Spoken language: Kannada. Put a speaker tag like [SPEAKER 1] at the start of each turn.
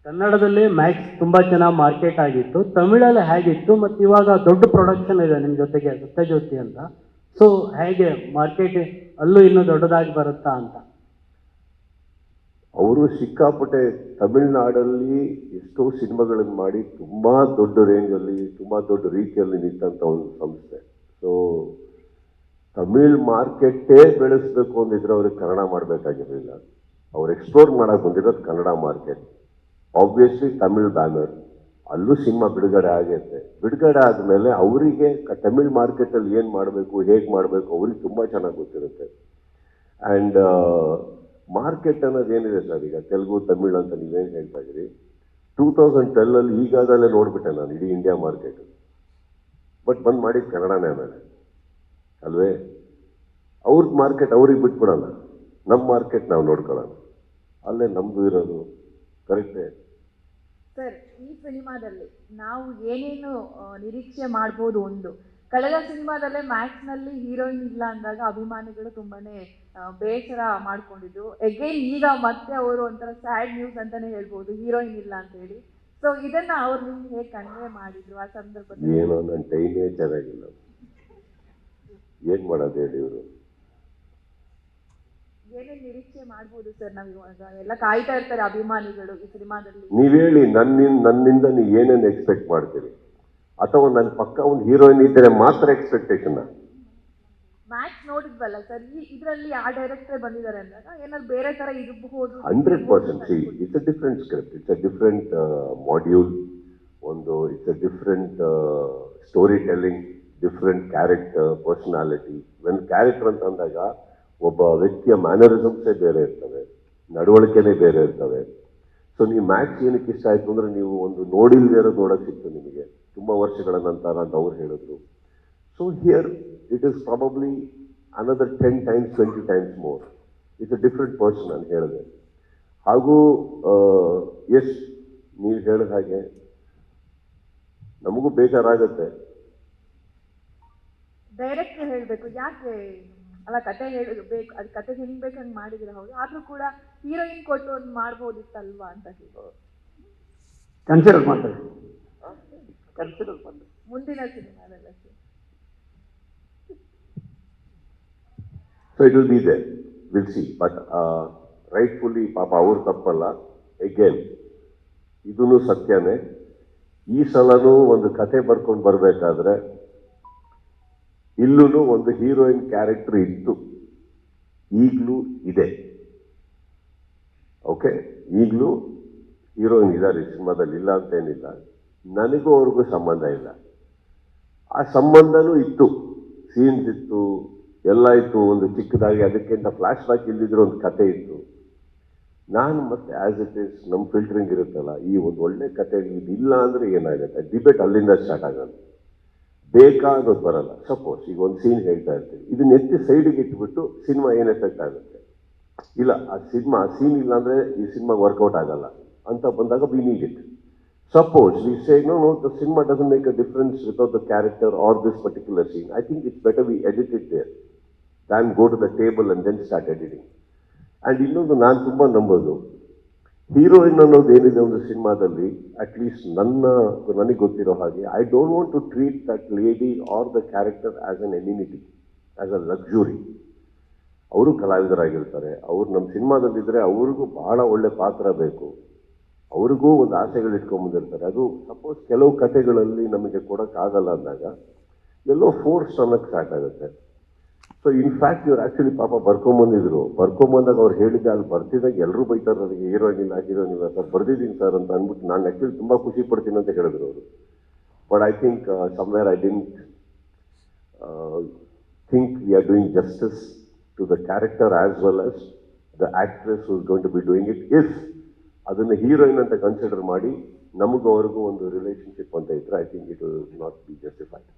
[SPEAKER 1] ಕನ್ನಡದಲ್ಲಿ ಮ್ಯಾಕ್ಸ್ ತುಂಬ ಚೆನ್ನಾಗಿ ಮಾರ್ಕೆಟ್ ಆಗಿತ್ತು, ತಮಿಳಲ್ಲಿ ಹೇಗಿತ್ತು ಮತ್ತು ಇವಾಗ ದೊಡ್ಡ ಪ್ರೊಡಕ್ಷನ್ ಇದೆ ನಿಮ್ಮ ಜೊತೆಗೆ ಸತ್ಯಜ್ಯೋತಿ ಅಂತ. ಸೊ ಹೇಗೆ ಮಾರ್ಕೆಟ್ ಅಲ್ಲೂ ಇನ್ನೂ ದೊಡ್ಡದಾಗಿ ಬರುತ್ತಾ ಅಂತ?
[SPEAKER 2] ಅವರು ಸಿಕ್ಕಾಪಟ್ಟೆ ತಮಿಳ್ನಾಡಲ್ಲಿ ಎಷ್ಟೋ ಸಿನಿಮಾಗಳನ್ನು ಮಾಡಿ ತುಂಬ ದೊಡ್ಡ ರೇಂಜಲ್ಲಿ ತುಂಬ ದೊಡ್ಡ ರೀತಿಯಲ್ಲಿ ನಿಂತಂಥ ಒಂದು ಸಂಸ್ಥೆ. ಸೊ ತಮಿಳ್ ಮಾರ್ಕೆಟ್ಟೇ ಬೆಳೆಸಬೇಕು ಅಂದಿದ್ರೆ ಅವ್ರಿಗೆ ಕನ್ನಡ ಮಾಡಬೇಕಾಗಿರಲಿಲ್ಲ. ಅವ್ರು ಎಕ್ಸ್ಪ್ಲೋರ್ ಮಾಡೋಕೆ ಬಂದಿರೋದು Kannada market. Obviously Tamil banner, ಅಲ್ಲೂ ಸಿನಿಮಾ ಬಿಡುಗಡೆ ಆಗೈತೆ. ಬಿಡುಗಡೆ ಆದಮೇಲೆ ಅವರಿಗೆ ತಮಿಳ್ ಮಾರ್ಕೆಟಲ್ಲಿ ಏನು ಮಾಡಬೇಕು, ಹೇಗೆ ಮಾಡಬೇಕು ಅವ್ರಿಗೆ ತುಂಬ ಚೆನ್ನಾಗಿ ಗೊತ್ತಿರುತ್ತೆ. ಆ್ಯಂಡ್ ಮಾರ್ಕೆಟ್ ಅನ್ನೋದು ಏನಿದೆ ಸರ್, ಈಗ ತೆಲುಗು ತಮಿಳ್ ಅಂತ ನೀವೇನು ಹೇಳ್ತಾ ಇದ್ದೀರಿ, 2012 ಈಗಾಗಲೇ ನೋಡಿಬಿಟ್ಟೆ ನಾನು ಇಡೀ ಇಂಡಿಯಾ ಮಾರ್ಕೆಟ್. ಬಟ್ ಬಂದು ಮಾಡಿದ್ದು ಕನ್ನಡನೇ ಆಮೇಲೆ ಅಲ್ವೇ. ಅವ್ರದ್ದು ಮಾರ್ಕೆಟ್ ಅವ್ರಿಗೆ ಬಿಟ್ಬಿಡೋಣ, ನಮ್ಮ ಮಾರ್ಕೆಟ್ ನಾವು ನೋಡ್ಕೊಳ್ಳೋಣ, ಅಲ್ಲೇ ನಮ್ಮದು ಇರೋದು. ಕರೆಕ್ಟೇ
[SPEAKER 3] ಸರ್. ಈ ಸಿನಿಮಾದಲ್ಲಿ ನಾವು ಏನೇನು ನಿರೀಕ್ಷೆ ಮಾಡ್ಬೋದು? ಒಂದು ಕಳೆದ ಸಿನಿಮಾದಲ್ಲೇ ಮ್ಯಾಕ್ಸ್ನಲ್ಲಿ ಹೀರೋಯಿನ್ ಇಲ್ಲ ಅಂದಾಗ ಅಭಿಮಾನಿಗಳು ತುಂಬಾನೇ ಬೇಸರ ಮಾಡ್ಕೊಂಡಿದ್ರು. ಎಗೈನ್ ಈಗ ಮತ್ತೆ ಅವರು ಒಂಥರ ಸ್ಯಾಡ್ ನ್ಯೂಸ್ ಅಂತಾನೆ ಹೇಳ್ಬೋದು, ಹೀರೋಯಿನ್ ಇಲ್ಲ ಅಂತ ಹೇಳಿ. ಸೊ ಇದನ್ನ ಅವ್ರು ನಿಮ್ಗೆ ಹೇಗೆ ಕನ್ವೆ ಮಾಡಿದ್ರು ಆ ಸಂದರ್ಭದಲ್ಲಿ?
[SPEAKER 2] ಏನೋ ನನ್ನ ಟೈಮೇ ಚೆನ್ನಾಗಿಲ್ಲ, ಏನ್ ಮಾಡೋದು ಹೇಳಿ. ಇವರು
[SPEAKER 3] ಏನೇನು ನಿರೀಕ್ಷೆ ಮಾಡ್ಬೋದು ಸರ್? ನಾವು ಇವಾಗ ಎಲ್ಲ ಕಾಯ್ತಾ ಇರ್ತಾರೆ ಅಭಿಮಾನಿಗಳು ಈ ಸಿನಿಮಾದಲ್ಲಿ.
[SPEAKER 2] ನೀವ್ ಹೇಳಿ, ನನ್ನಿಂದ ನೀವು ಏನೇನು ಎಕ್ಸ್ಪೆಕ್ಟ್ ಮಾಡ್ತೀರಿ? ಅಥವಾ ನನ್ನ ಪಕ್ಕ ಒಂದು ಹೀರೋಯಿನ್ ಇದ್ದರೆ ಮಾತ್ರ ಎಕ್ಸ್ಪೆಕ್ಟೇಷನ್?
[SPEAKER 3] ಮ್ಯಾಕ್ಸ್ ನೋಡಿದ್ವಲ್ಲ ಸರ್, ಇದರಲ್ಲಿ ಆ ಡೈರೆಕ್ಟರ್ ಬಂದಿದ್ದಾರೆ ಅಂದಾಗ ಏನಾದ್ರು ಬೇರೆ ತರ ಇರಬಹುದು.
[SPEAKER 2] 100% C it's a different script, it's a different module, it's a different story telling, different character personality. ಒಂದು ಕ್ಯಾರೆಕ್ಟರ್ ಅಂತ ಅಂದಾಗ ಒಬ್ಬ ವ್ಯಕ್ತಿಯ ಮ್ಯಾನರಿಸಮ್ಸೇ ಬೇರೆ ಇರ್ತವೆ, ನಡವಳಿಕೆನೇ ಬೇರೆ ಇರ್ತವೆ. ಸೊ ನೀವು ಮ್ಯಾಕ್ಸ್ ಏನಕ್ಕೆ ಇಷ್ಟ ಆಯಿತು ಅಂದರೆ, ನೀವು ಒಂದು ನೋಡಿಲ್ದೇ ಇರೋದು ನೋಡೋಕ್ಕೆ ಸಿಕ್ತು ನಿಮಗೆ ತುಂಬ ವರ್ಷಗಳ ನಂತರ ಅಂತ ಅವ್ರು ಹೇಳಿದ್ರು. So here it is probably another 10 times 20 times more. It's a different person ನಾನು ಹೇಳಿದೆ. ಹಾಗೂ ಎಸ್, ನೀವು ಹೇಳಿದ ಹಾಗೆ ನಮಗೂ ಬೇಜಾರಾಗುತ್ತೆ.
[SPEAKER 3] ಡೈರೆಕ್ಟರ್ ಹೇಳಬೇಕು ಯಾಕೆ ಅಲ್ಲ, ಕತೆ ಹೇಳಬೇಕು, ಅದು ಕತೆ ಹೆಂಗ್ ಬೇಕಂಗ್ ಮಾಡಿದ್ರೆ ಹೌದು, ಆದ್ರೂ ಕೂಡ ಹೀರೋಯಿನ್ ಕೊಟ್ಟು ಒಂದು ಮಾಡ್ಬೋದಿತ್ತಲ್ವಾ ಅಂತ ಹೇಳಿ
[SPEAKER 1] ಕನ್ಸಿಡರ್ ಮಾಡ್ತಾರೆ.
[SPEAKER 3] ಮುಂದಿನ ಸಿನಿಮಾದಲ್ಲ sir.
[SPEAKER 2] So it will be there, will see. But rightfully ಪಾಪ ಅವ್ರು ತಪ್ಪಲ್ಲ. ಎಗೇನ್ ಇದೂ ಸತ್ಯನೇ. ಈ ಸಲನೂ ಒಂದು ಕತೆ ಬರ್ಕೊಂಡು ಬರಬೇಕಾದ್ರೆ ಇಲ್ಲೂ ಒಂದು ಹೀರೋಯಿನ್ ಕ್ಯಾರೆಕ್ಟರ್ ಇತ್ತು, ಈಗಲೂ ಇದೆ. ಓಕೆ, ಈಗಲೂ ಹೀರೋಯಿನ್ ಇದ್ದಾರೆ ಸಿನಿಮಾದಲ್ಲಿ, ಇಲ್ಲ ಅಂತೇನಿಲ್ಲ. ನನಗೂ ಅವ್ರಿಗೂ ಸಂಬಂಧ ಇಲ್ಲ, ಆ ಸಂಬಂಧನೂ ಇತ್ತು, ಸೀನ್ಸ್ ಇತ್ತು, ಎಲ್ಲ ಇತ್ತು. ಒಂದು ಚಿಕ್ಕದಾಗಿ ಅದಕ್ಕಿಂತ ಫ್ಲ್ಯಾಶ್ ಬ್ಯಾಕ್ ಇಲ್ಲಿದ್ರು ಒಂದು ಕತೆ ಇತ್ತು. ನಾನು ಮತ್ತೆ ಆ್ಯಸ್ ಇಟ್ ಈಸ್ ನಮ್ಮ ಫಿಲ್ಟರಿಂಗ್ ಇರುತ್ತಲ್ಲ, ಈ ಒಂದು ಒಳ್ಳೆ ಕತೆ ಇಲ್ಲ ಅಂದರೆ ಏನಾಗುತ್ತೆ, ಡಿಬೇಟ್ ಅಲ್ಲಿಂದ ಸ್ಟಾರ್ಟ್ ಆಗೋದು. ಬೇಕಾದೋದು ಬರಲ್ಲ. ಸಪೋಸ್ ಈಗ ಒಂದು ಸೀನ್ ಹೇಳ್ತಾ ಇರ್ತೀವಿ, ಇದನ್ನ ಎತ್ತಿ ಸೈಡಿಗೆ ಇಟ್ಬಿಟ್ಟು ಸಿನಿಮಾ ಏನು ಎಫೆಕ್ಟ್ ಆಗುತ್ತೆ? ಇಲ್ಲ, ಆ ಸೀನ್ ಇಲ್ಲ ಅಂದರೆ ಈ ಸಿನಿಮಾ ವರ್ಕೌಟ್ ಆಗಲ್ಲ ಅಂತ ಬಂದಾಗ we need it. Suppose we say, no, the cinema doesn't make a difference without the character or this particular scene. I think it's better we edit it there than go to the table and then start editing. And ಇನ್ನೊಂದು ನಾನು ತುಂಬ ನಂಬೋದು, ಹೀರೋಯಿನ್ ಅನ್ನೋದು ಏನಿದೆ ಒಂದು ಸಿನಿಮಾದಲ್ಲಿ, ಅಟ್ಲೀಸ್ಟ್ ನನಗೆ ಗೊತ್ತಿರೋ ಹಾಗೆ, I don't want to treat that lady or the character as an amenity, as a luxury. ಅವರು ಕಲಾವಿದರಾಗಿರ್ತಾರೆ, ಅವ್ರು ನಮ್ಮ ಸಿನಿಮಾದಲ್ಲಿದ್ದರೆ ಅವ್ರಿಗೂ ಬಹಳ ಒಳ್ಳೆ ಪಾತ್ರ ಬೇಕು, ಅವ್ರಿಗೂ ಒಂದು ಆಸೆಗಳು ಇಟ್ಕೊಂಡ್ಬಂದಿರ್ತಾರೆ. ಅದು ಸಪೋಸ್ ಕೆಲವು ಕಥೆಗಳಲ್ಲಿ ನಮಗೆ ಕೊಡೋಕ್ಕಾಗಲ್ಲ ಅಂದಾಗ ಎಲ್ಲೋ ಫೋರ್ಸ್ ಅನ್ನೋಕ್ಕೆ ಸ್ಟಾರ್ಟ್ ಆಗುತ್ತೆ. ಸೊ ಇನ್ಫ್ಯಾಕ್ಟ್ ಇವ್ರು ಆ್ಯಕ್ಚುಲಿ ಪಾಪ ಬರ್ಕೊಂಬಂದಾಗ ಅವ್ರು ಹೇಳಿದ್ದೆ, ಅಲ್ಲಿ ಬರ್ತಿದ್ದಾಗ ಎಲ್ಲರೂ ಬೈತಾರೆ ನನಗೆ, ಹೀರೋಯಿನ್ ಇಲ್ಲ ಸರ್, ಬರ್ದಿದ್ದೀನಿ ಸರ್ ಅಂತ ಅಂದ್ಬಿಟ್ಟು. ನಾನು ಆ್ಯಕ್ಚುಲಿ ತುಂಬ ಖುಷಿ ಪಡ್ತೀನಿ ಅಂತ ಹೇಳಿದ್ರು ಅವರು. But I think somewhere I didn't think we are doing justice to the character as well as the actress who is going to be doing it. If ಅದನ್ನು ಹೀರೋಯಿನ್ ಅಂತ ಕನ್ಸಿಡರ್ ಮಾಡಿ ನಮಗೂ ಅವ್ರಿಗೂ ಒಂದು ರಿಲೇಷನ್ಶಿಪ್ ಅಂತ ಇದ್ರೆ, I think it will not be justified.